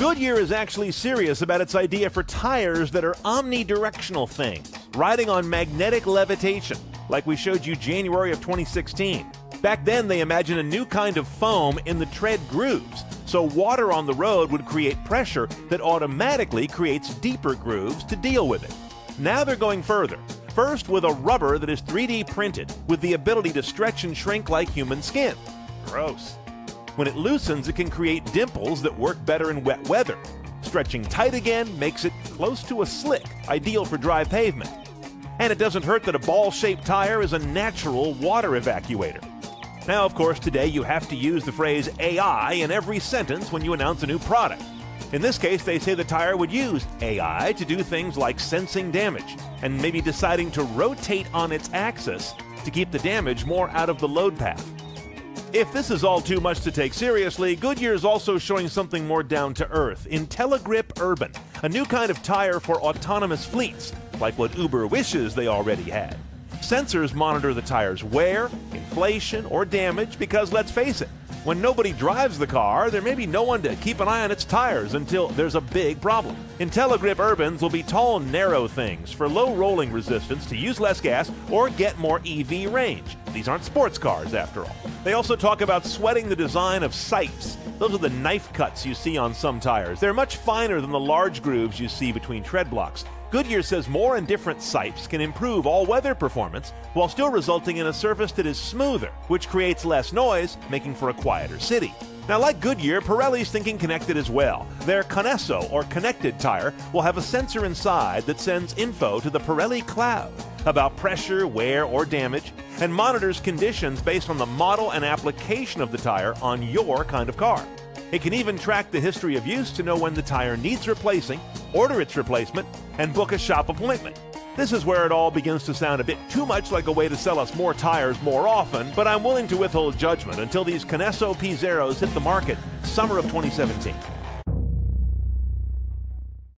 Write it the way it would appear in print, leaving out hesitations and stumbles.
Goodyear is actually serious about its idea for tires that are omnidirectional things, riding on magnetic levitation, like we showed you January of 2016. Back then, they imagined a new kind of foam in the tread grooves, so water on the road would create pressure that automatically creates deeper grooves to deal with it. Now they're going further. First, with a rubber that is 3D printed with the ability to stretch and shrink like human skin. Gross. When it loosens, it can create dimples that work better in wet weather. Stretching tight again makes it close to a slick, ideal for dry pavement. And it doesn't hurt that a ball-shaped tire is a natural water evacuator. Now, of course, today you have to use the phrase AI in every sentence when you announce a new product. In this case, they say the tire would use AI to do things like sensing damage and maybe deciding to rotate on its axis to keep the damage more out of the load path. If this is all too much to take seriously, Goodyear is also showing something more down to earth. IntelliGrip Urban, a new kind of tire for autonomous fleets, like what Uber wishes they already had. Sensors monitor the tire's wear, inflation, or damage because, let's face it, when nobody drives the car, there may be no one to keep an eye on its tires until there's a big problem. IntelliGrip Urbans will be tall, narrow things for low rolling resistance to use less gas or get more EV range. These aren't sports cars, after all. They also talk about sweating the design of sipes. Those are the knife cuts you see on some tires. They're much finer than the large grooves you see between tread blocks. Goodyear says more and different sipes can improve all-weather performance while still resulting in a surface that is smoother, which creates less noise, making for a quieter city. Now, like Goodyear, Pirelli's thinking connected as well. Their Connesso, or connected tire, will have a sensor inside that sends info to the Pirelli cloud about pressure, wear, or damage, and monitors conditions based on the model and application of the tire on your kind of car. It can even track the history of use to know when the tire needs replacing, order its replacement, and book a shop appointment. This is where it all begins to sound a bit too much like a way to sell us more tires more often, but I'm willing to withhold judgment until these Connesso P0s hit the market summer of 2017.